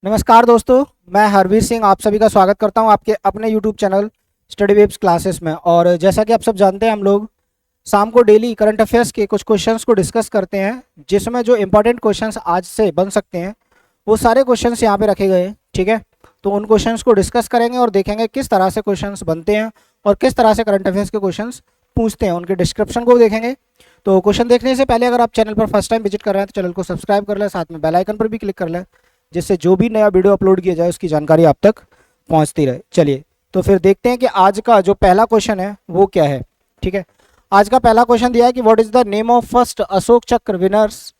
नमस्कार दोस्तों, मैं हरवीर सिंह आप सभी का स्वागत करता हूं आपके अपने YouTube channel study webs classes में। और जैसा कि आप सब जानते हैं, हम लोग शाम को डेली करंट अफेयर्स के कुछ क्वेश्चंस को डिस्कस करते हैं, जिसमें जो इंपॉर्टेंट क्वेश्चंस आज से बन सकते हैं वो सारे क्वेश्चंस यहाँ पे रखे गए हैं। ठीक है, तो उन क्वेश्चंस को डिस्कस करेंगे और देखेंगे किस तरह से क्वेश्चंस बनते हैं और किस तरह से करंट अफेयर्स के क्वेश्चंस पूछते हैं, उनके डिस्क्रिप्शन को देखेंगे। तो क्वेश्चन देखने से पहले अगर आप चैनल पर फर्स्ट टाइम विजिट कर रहे हैं तो चैनल को सब्सक्राइब कर लें, साथ में बेल आइकन पर भी क्लिक कर लें, जिससे जो भी नया वीडियो अपलोड किया जाए उसकी जानकारी आप तक पहुंचती रहे। चलिए तो फिर देखते हैं कि आज का जो पहला क्वेश्चन है वो क्या है। ठीक है, आज का पहला क्वेश्चन दिया है कि what is the name of first Ashok Chakra winners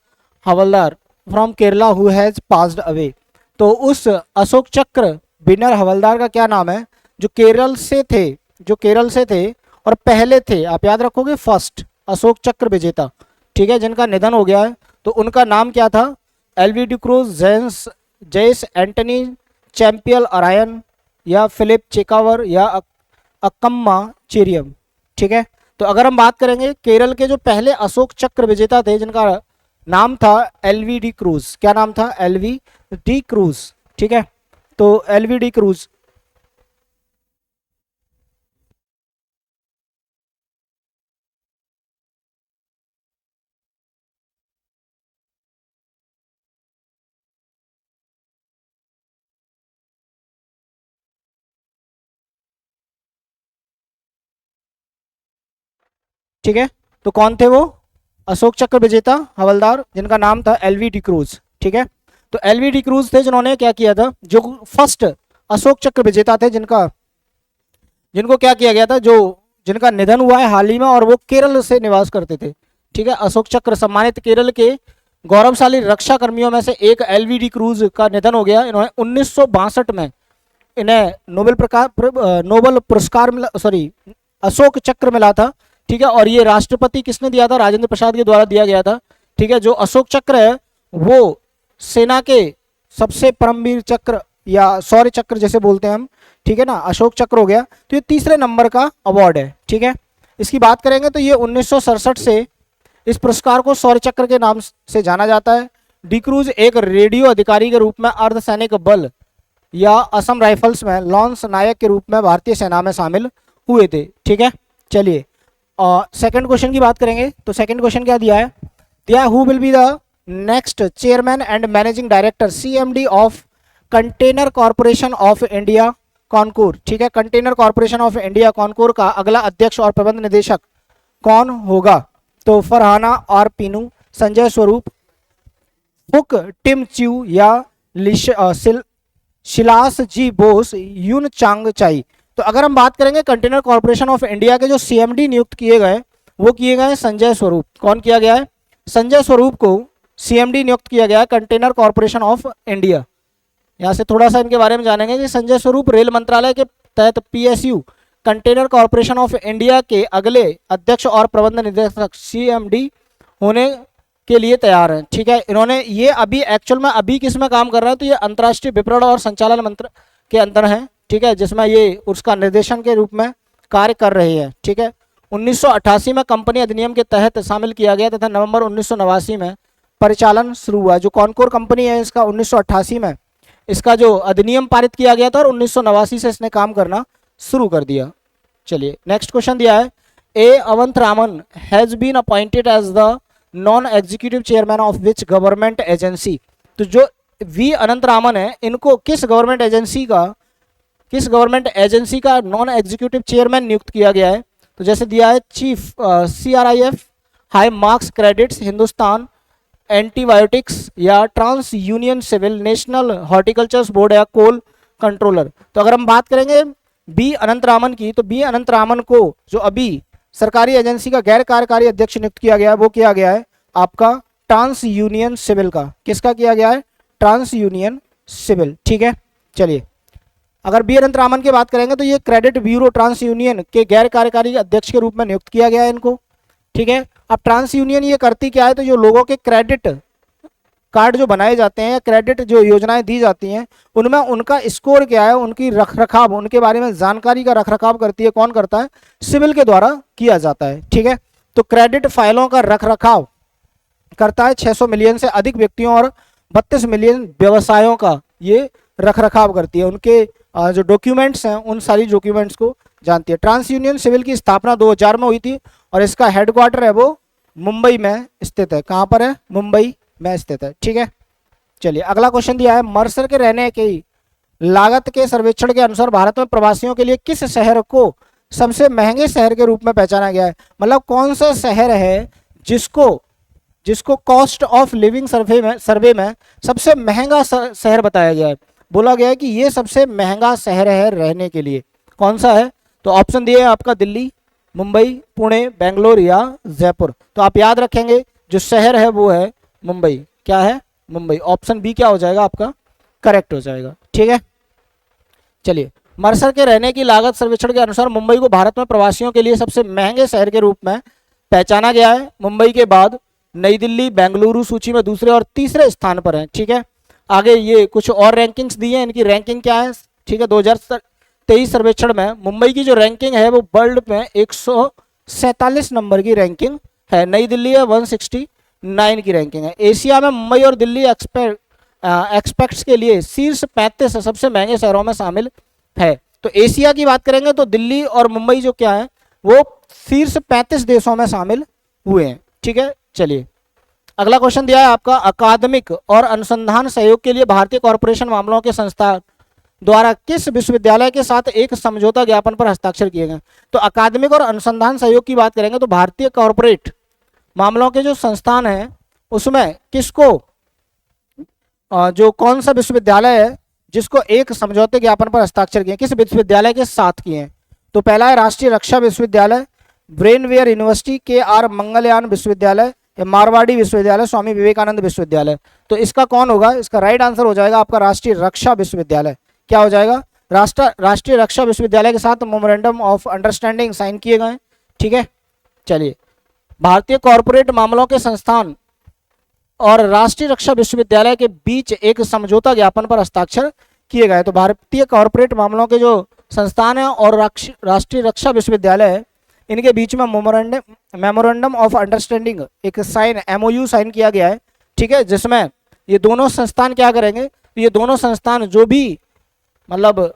havildar from Kerala who has passed away. तो उस अशोक चक्र विनर हवलदार का क्या नाम है जो केरल से थे और पहले थे। आप याद रखोगे, फर्स्ट अशोक चक्र विजेता, ठीक है, जिनका निधन हो गया है, तो उनका नाम क्या था। एलवी डिक्रूज, जेस एंटनी, चैंपियल अरायन, या फिलिप चेकावर, या अकम्मा चेरियम। ठीक है, तो अगर हम बात करेंगे केरल के जो पहले अशोक चक्र विजेता थे जिनका नाम था एलवी डी क्रूज। क्या नाम था? एलवी डी क्रूज। ठीक है, तो एलवी डी क्रूज। ठीक है, तो कौन थे वो? अशोक चक्र विजेता हवलदार जिनका नाम था एलवी डी क्रूज। ठीक है, तो एलवी डी क्रूज थे जिन्होंने क्या किया था, जो फर्स्ट अशोक चक्र विजेता थे, जिनको क्या किया गया था, जो जिनका निधन हुआ है हाल ही में, और वो केरल से निवास करते थे। ठीक है, अशोक चक्र सम्मानित केरल के गौरवशाली रक्षा कर्मियों में से एक एलवी डी क्रूज का निधन हो गया। इन्होंने 1962 में इन्हें नोबल पुरस्कार मिला, सॉरी, अशोक चक्र मिला था। ठीक है, और ये राष्ट्रपति किसने दिया था? राजेंद्र प्रसाद के द्वारा दिया गया था। ठीक है, जो अशोक चक्र है वो सेना के सबसे परमवीर चक्र या शौर्य चक्र जैसे बोलते हैं हम, ठीक है ना, अशोक चक्र हो गया। तो ये तीसरे नंबर का अवार्ड है। ठीक है, इसकी बात करेंगे तो ये 1967 से इस पुरस्कार को शौर्य चक्र के नाम से जाना जाता है। डी क्रूज एक रेडियो अधिकारी के रूप में अर्धसैनिक बल या असम राइफल्स में लॉन्स नायक के रूप में भारतीय सेना में शामिल हुए थे। ठीक है, चलिए सेकंड क्वेश्चन की बात करेंगे। तो सेकंड क्वेश्चन क्या दिया है? दिया who will be the next chairman and managing director CMD of container corporation of India Concor. ठीक है, container corporation of India Concor का अगला अध्यक्ष और प्रबंध निदेशक कौन होगा? तो फरहाना और पीनू, संजय स्वरूप, फुक टिम च्यू, या शिलास जी बोस, यून चांग चाई। तो अगर हम बात करेंगे कंटेनर कॉर्पोरेशन ऑफ इंडिया के जो सीएमडी नियुक्त किए गए वो किए गए संजय स्वरूप। कौन किया गया है? संजय स्वरूप को सीएमडी नियुक्त किया गया है कंटेनर कॉर्पोरेशन ऑफ इंडिया। यहाँ से थोड़ा सा इनके बारे में जानेंगे कि संजय स्वरूप रेल मंत्रालय के तहत PSU container corporation of India के अगले अध्यक्ष और प्रबंध निदेशक सीएमडी होने के लिए तैयार हैं। ठीक है, इन्होंने ये अभी एक्चुअल में अभी किस में काम कर रहे हैं, तो ये अंतर्राष्ट्रीय विपणन और संचालन मंत्र के अंदर है। ठीक है, जिसमें ये उसका निर्देशन के रूप में कार्य कर रहे हैं। ठीक है, 1988 में कंपनी अधिनियम के तहत शामिल किया गया तथा नवंबर 1989 में परिचालन शुरू हुआ। जो कॉनकोर कंपनी है इसका 1988 में इसका जो अधिनियम पारित किया गया था और 1989 से इसने काम करना शुरू कर दिया। चलिए नेक्स्ट क्वेश्चन दिया है, A Avant Raman has been appointed as the non executive chairman of which government agency. तो जो वी अनंत रामन है इनको किस गवर्नमेंट एजेंसी का नॉन एग्जीक्यूटिव चेयरमैन नियुक्त किया गया है? तो जैसे दिया है chief CRIF, high marks credits, Hindustan antibiotics, या trans union CIBIL, national horticulture board, या कोल कंट्रोलर। तो अगर हम बात करेंगे बी अनंत रामन की, तो बी अनंत रामन को जो अभी सरकारी एजेंसी का गैर कार्यकारी अध्यक्ष नियुक्त किया गया है वो किया गया है आपका ट्रांस यूनियन सिविल का। किसका किया गया है? Trans union CIBIL. ठीक है, चलिए अगर बी अनंत रामन की बात करेंगे तो ये क्रेडिट ब्यूरो ट्रांस यूनियन के गैर कार्यकारी अध्यक्ष के रूप में नियुक्त किया गया है इनको। ठीक है, अब ट्रांस यूनियन ये करती क्या है, तो जो लोगों के क्रेडिट कार्ड जो बनाए जाते हैं या क्रेडिट जो योजनाएं दी जाती हैं उनमें उनका स्कोर क्या है, उनकी रखरखाव, उनके बारे में जानकारी का रखरखाव करती है। कौन करता है? सिविल के द्वारा किया जाता है। ठीक है, तो क्रेडिट फाइलों का रखरखाव करता है 600 मिलियन से अधिक व्यक्तियों और 32 मिलियन व्यवसायों का ये रख रखाव करती है, उनके जो डॉक्यूमेंट्स हैं उन सारी डॉक्यूमेंट्स को जानती है। ट्रांस यूनियन सिविल की स्थापना 2000 में हुई थी और इसका हेडक्वार्टर है वो मुंबई में स्थित है। कहाँ पर है? मुंबई में स्थित है। ठीक है, चलिए अगला क्वेश्चन दिया है, मर्सर के रहने की लागत के सर्वेक्षण के अनुसार भारत में प्रवासियों के लिए किस शहर को सबसे महंगे शहर के रूप में पहचाना गया है? मतलब कौन सा शहर है जिसको कॉस्ट ऑफ लिविंग सर्वे में सबसे महंगा शहर बताया गया है? बोला गया है कि ये सबसे महंगा शहर है रहने के लिए। कौन सा है? तो ऑप्शन दिए आपका दिल्ली, मुंबई, पुणे, बेंगलोर या जयपुर। तो आप याद रखेंगे जो शहर है वो है मुंबई। क्या है? मुंबई। ऑप्शन बी क्या हो जाएगा आपका? करेक्ट हो जाएगा। ठीक है, चलिए मर्सर के रहने की लागत सर्वेक्षण के अनुसार मुंबई को भारत में प्रवासियों के लिए सबसे महंगे शहर के रूप में पहचाना गया है। मुंबई के बाद नई दिल्ली, बेंगलुरु सूची में दूसरे और तीसरे स्थान पर है। ठीक है, आगे ये कुछ और रैंकिंग्स दी है, इनकी रैंकिंग क्या है? ठीक है, 2023 सर्वेक्षण में मुंबई की जो रैंकिंग है वो वर्ल्ड में 147 नंबर की रैंकिंग है। नई दिल्ली है 169 की रैंकिंग है। एशिया में मुंबई और दिल्ली एक्सपेक्ट्स के लिए शीर्ष 35 सबसे महंगे शहरों में शामिल है। तो एशिया की बात करेंगे तो दिल्ली और मुंबई जो क्या है वो शीर्ष 35 देशों में शामिल हुए हैं। ठीक है, चलिए अगला क्वेश्चन दिया है आपका, अकादमिक और अनुसंधान सहयोग के लिए भारतीय कॉरपोरेशन मामलों के संस्था द्वारा किस विश्वविद्यालय के साथ एक समझौता ज्ञापन पर हस्ताक्षर किए गए? तो अकादमिक और अनुसंधान सहयोग की बात करेंगे तो भारतीय कॉरपोरेट मामलों के जो संस्थान हैं उसमें किसको जो कौन सा विश्वविद्यालय है जिसको एक समझौते ज्ञापन पर हस्ताक्षर किए, किस विश्वविद्यालय के साथ किए हैं? तो पहला है राष्ट्रीय रक्षा विश्वविद्यालय, ब्रेनवेयर यूनिवर्सिटी, के.आर. मंगलयान विश्वविद्यालय, मारवाड़ी विश्वविद्यालय, स्वामी विवेकानंद विश्वविद्यालय। तो इसका कौन होगा? इसका राइट आंसर हो जाएगा आपका राष्ट्रीय रक्षा विश्वविद्यालय। क्या हो जाएगा? राष्ट्रीय रक्षा विश्वविद्यालय के साथ मेमोरेंडम ऑफ अंडरस्टैंडिंग साइन किए गए। ठीक है, चलिए भारतीय कॉरपोरेट मामलों के संस्थान और राष्ट्रीय रक्षा विश्वविद्यालय के बीच एक समझौता ज्ञापन पर हस्ताक्षर किए गए। तो भारतीय कॉरपोरेट मामलों के जो संस्थान है और राष्ट्रीय रक्षा विश्वविद्यालय है इनके बीच में मेमोरेंडम ऑफ अंडरस्टैंडिंग एक साइन MOU साइन किया गया है। ठीक है, जिसमें ये दोनों संस्थान क्या करेंगे? तो ये दोनों संस्थान जो भी मतलब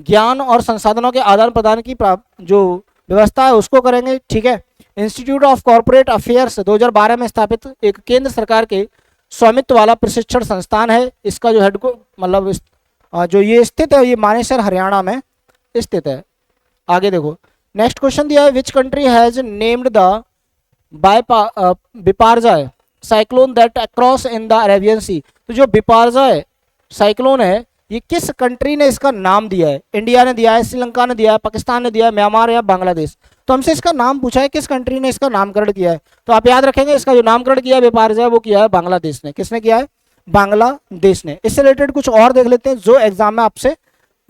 ज्ञान और संसाधनों के आदान प्रदान की जो व्यवस्था है उसको करेंगे। ठीक है, इंस्टीट्यूट ऑफ कॉरपोरेट अफेयर्स 2012 में स्थापित एक केंद्र सरकार के स्वामित्व वाला प्रशिक्षण संस्थान है। इसका जो हेड को मतलब जो ये स्थित है ये मानेसर हरियाणा में स्थित है। आगे देखो नेक्स्ट क्वेश्चन दिया है, which country has named the Biparjoy cyclone that across in the Arabian sea. तो जो बिपारजाय साइक्लोन है ये किस कंट्री ने इसका नाम दिया है? इंडिया ने दिया है, श्रीलंका ने दिया है, पाकिस्तान ने दिया है, म्यांमार या बांग्लादेश। तो हमसे इसका नाम पूछा है किस कंट्री ने इसका नामकरण किया है। तो आप याद रखेंगे इसका जो नामकरण किया है बिपारजाय वो किया है बांग्लादेश ने। किसने किया है? बांग्लादेश ने। इससे रिलेटेड कुछ और देख लेते हैं जो एग्जाम में आपसे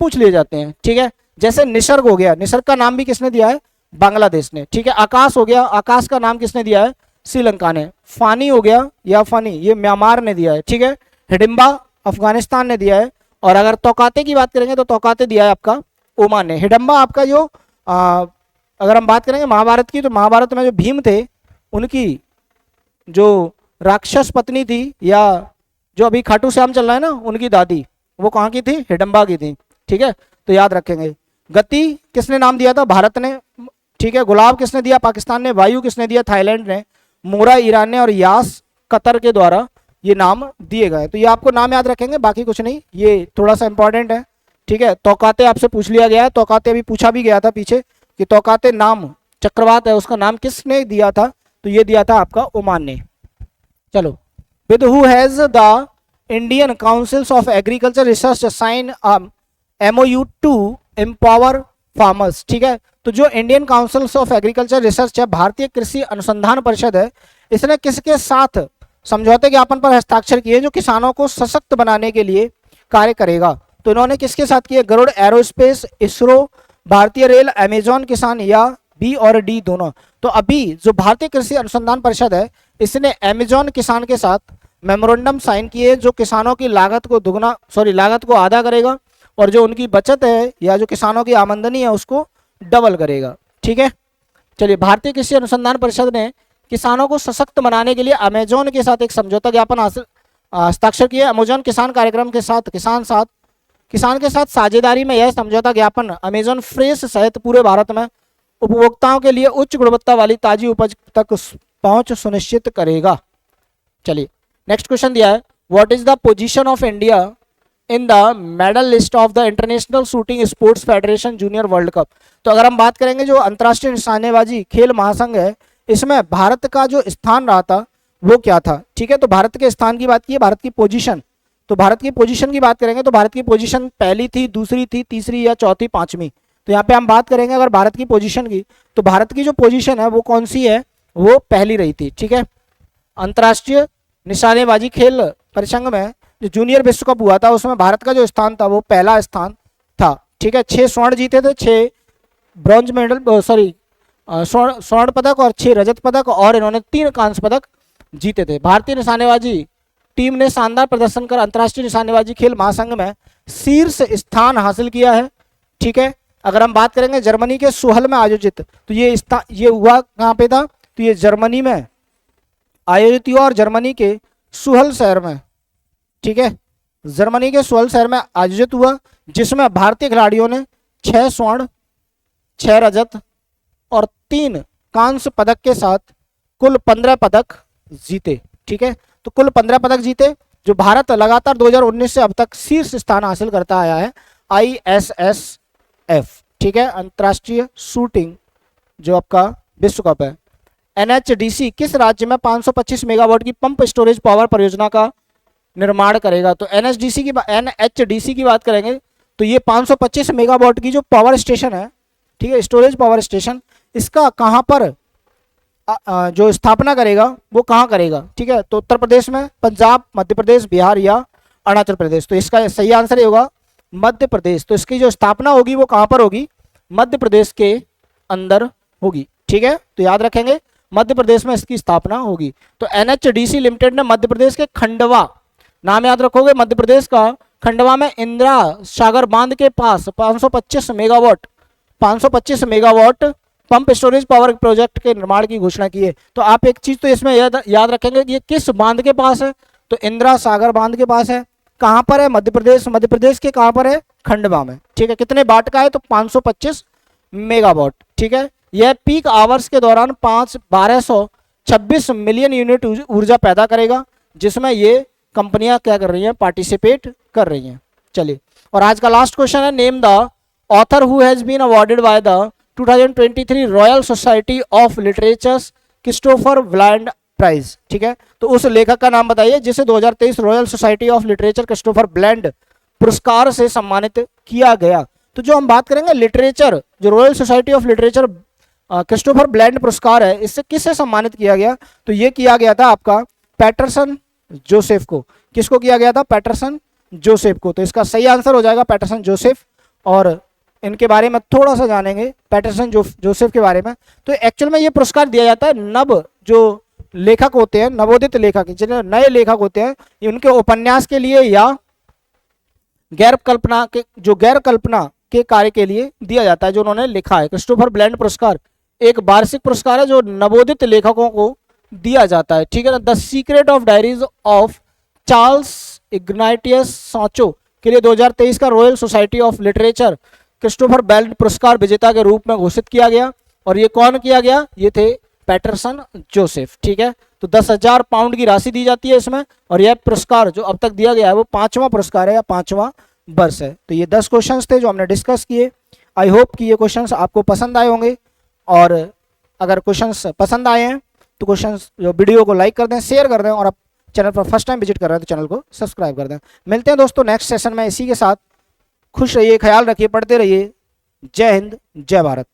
पूछ लिए जाते हैं। ठीक है, जैसे निसर्ग हो गया, निसर्ग का नाम भी किसने दिया है? बांग्लादेश ने। ठीक है, आकाश हो गया, आकाश का नाम किसने दिया है? श्रीलंका ने। फानी हो गया या फनी ये म्यांमार ने दिया है। ठीक है, हिडिंबा अफगानिस्तान ने दिया है। और अगर तौकाते की बात करेंगे तो तौकाते दिया है आपका ओमान ने। हिडम्बा आपका जो अगर हम बात करेंगे महाभारत की तो महाभारत में जो भीम थे उनकी जो राक्षस पत्नी थी या जो अभी खाटू श्याम चल रहा है ना उनकी दादी वो कहाँ की थी? हिडम्बा की थी। ठीक है, तो याद रखेंगे। गति किसने नाम दिया था? भारत ने। ठीक है, गुलाब किसने दिया? पाकिस्तान ने। वायु किसने दिया? थाईलैंड ने। मोरा ईरान ने और यास कतर के द्वारा ये नाम दिए गए। तो ये आपको नाम याद रखेंगे, बाकी कुछ नहीं, ये थोड़ा सा इंपॉर्टेंट है। ठीक है, तौकाते आपसे पूछ लिया गया है, तौकाते अभी पूछा भी गया था पीछे कि तौकाते नाम चक्रवात है उसका नाम किसने दिया था? तो ये दिया था आपका ओमान ने। चलो, with who has the Indian councils of agriculture research sign MOU to empower farmers. ठीक है, तो जो Indian councils of agriculture research है, भारतीय कृषि अनुसंधान परिषद है, इसने किसके साथ समझौते ज्ञापन पर हस्ताक्षर किए जो किसानों को सशक्त बनाने के लिए कार्य करेगा? तो इन्होंने किसके साथ किए? गरुड़ एरोस्पेस, इसरो, भारतीय रेल, अमेजॉन किसान या बी और डी दोनों? तो अभी जो भारतीय कृषि अनुसंधान परिषद है इसने अमेजॉन किसान के साथ मेमोरेंडम साइन किए जो किसानों की लागत को आधा करेगा और जो उनकी बचत है या जो किसानों की आमदनी है उसको डबल करेगा। ठीक है, चलिए भारतीय कृषि अनुसंधान परिषद ने किसानों को सशक्त बनाने के लिए अमेजॉन के साथ एक समझौता ज्ञापन हस्ताक्षर किए अमेजन किसान कार्यक्रम के साथ किसान के साथ साझेदारी में यह समझौता ज्ञापन अमेजन फ्रेश सहित पूरे भारत में उपभोक्ताओं के लिए उच्च गुणवत्ता वाली ताजी उपज तक पहुंच सुनिश्चित करेगा। चलिए नेक्स्ट क्वेश्चन दिया है, what is the position of India in the medal list of the international shooting sports federation junior world cup. तो अगर हम बात करेंगे जो अंतर्राष्ट्रीय निशानेबाजी खेल महासंघ है, इसमें भारत का जो स्थान रहा था वो क्या था। ठीक है, तो भारत के स्थान की बात की है, भारत की पोजीशन, तो भारत की पोजीशन की बात करेंगे तो भारत की पोजीशन पहली थी, दूसरी थी, तीसरी या चौथी, पांचवी। तो यहाँ पे हम बात करेंगे अगर भारत की पोजीशन की, तो भारत की जो पोजीशन है वो कौन सी है, वो पहली रही थी। ठीक है, अंतर्राष्ट्रीय निशानेबाजी खेल परिसंघ में जो जूनियर विश्व कप हुआ था उसमें भारत का जो स्थान था वो पहला स्थान था। ठीक है, 6 स्वर्ण जीते थे, 6 ब्रॉन्ज मेडल स्वर्ण पदक और 6 रजत पदक, और इन्होंने 3 कांस्य पदक जीते थे। भारतीय निशानेबाजी टीम ने शानदार प्रदर्शन कर अंतर्राष्ट्रीय निशानेबाजी खेल महासंघ में शीर्ष स्थान हासिल किया है। ठीक है, अगर हम बात करेंगे जर्मनी के सुहल में आयोजित, तो ये हुआ कहाँ पे था, तो ये जर्मनी में आयोजित हुआ और जर्मनी के सुहल शहर में, ठीक है, जर्मनी के सुहल शहर में आयोजित हुआ, जिसमें भारतीय खिलाड़ियों ने 6 स्वर्ण, 6 रजत और 3 कांस्य पदक के साथ कुल 15 पदक जीते। ठीक है, तो कुल 15 पदक जीते, जो भारत लगातार 2019 से अब तक शीर्ष स्थान हासिल करता आया है ISSF। ठीक है, अंतर्राष्ट्रीय शूटिंग जो आपका विश्व कप है। NHDC किस राज्य में 525 मेगावाट की पंप स्टोरेज पावर परियोजना का निर्माण करेगा। तो NHDC की बात करेंगे तो ये 525 मेगावाट की जो पावर स्टेशन है, ठीक है, स्टोरेज पावर स्टेशन, इसका कहाँ पर जो स्थापना करेगा वो कहाँ करेगा। ठीक है, तो उत्तर प्रदेश में, पंजाब, मध्य प्रदेश, बिहार या अरुणाचल प्रदेश। तो इसका सही आंसर ये होगा मध्य प्रदेश। तो इसकी जो स्थापना होगी वो कहाँ पर होगी, मध्य प्रदेश के अंदर होगी। ठीक है, तो याद रखेंगे मध्य प्रदेश में इसकी स्थापना होगी। तो NHDC लिमिटेड ने मध्य प्रदेश के खंडवा, नाम याद रखोगे, मध्य प्रदेश का खंडवा में इंदिरा सागर बांध के पास 525 megawatt pump storage power project के निर्माण की घोषणा की है। तो आप एक चीज तो इसमें याद रखेंगे कि ये किस बांध के पास है, तो इंदिरा सागर बांध के पास है। कहां पर है, मध्य प्रदेश, मध्य प्रदेश के कहां पर है, खंडवा में। ठीक है, कितने वाट का है, तो 525 मेगावाट। ठीक है, यह पीक आवर्स के दौरान 1226 मिलियन यूनिट ऊर्जा पैदा करेगा, जिसमें ये कंपनियां क्या कर रही हैं, पार्टिसिपेट कर रही हैं। चलिए, और आज का लास्ट क्वेश्चन है, name the author who has been awarded by the 2023 Royal Society of Literatures Christopher Bland prize. ठीक है, तो उस लेखक का नाम बताइए जिसे 2023 Royal Society of Literature Christopher Bland पुरस्कार से सम्मानित किया गया। तो जो हम बात करेंगे लिटरेचर, जो Royal Society of Literature Christopher Bland पुरस्कार है, इससे किससे सम्मानित किया गया, तो ये किया गया था आपका पैटरसन जोसेफ को। किसको किया गया था, पैटरसन जोसेफ को। तो इसका सही आंसर हो जाएगा पैटरसन जोसेफ। और इनके बारे में थोड़ा सा जानेंगे पैटरसन जोसेफ के बारे में। तो एक्चुअल में ये पुरस्कार दिया जाता है जो लेखक होते हैं, नवोदित लेखक, जिन्हें नए लेखक होते हैं, उनके उपन्यास के लिए या गैर कल्पना के कार्य के लिए दिया जाता है जो उन्होंने लिखा है। क्रिस्टोफर ब्लैंड पुरस्कार एक वार्षिक पुरस्कार है जो नवोदित लेखकों को दिया जाता है। ठीक है ना। The secret of diaries of Charles Ignatius Sancho के लिए 2023 का Royal Society of Literature Christopher Bland पुरस्कार विजेता के रूप में घोषित किया गया। और ये कौन किया गया, ये थे पैटरसन जोसेफ। ठीक है, तो 10,000 पाउंड की राशि दी जाती है इसमें। और यह पुरस्कार जो अब तक दिया गया है वो 5वां पुरस्कार है या 5वां वर्ष है। तो ये 10 क्वेश्चंस थे जो हमने डिस्कस किए। आई होप कि ये क्वेश्चंस आपको पसंद आए होंगे। और अगर क्वेश्चंस पसंद आए हैं तो क्वेश्चंस जो वीडियो को लाइक कर दें, शेयर कर दें, और आप चैनल पर फर्स्ट टाइम विजिट कर रहे हैं तो चैनल को सब्सक्राइब कर दें। मिलते हैं दोस्तों नेक्स्ट सेशन में इसी के साथ। खुश रहिए, ख्याल रखिए, पढ़ते रहिए। जय हिंद, जय भारत।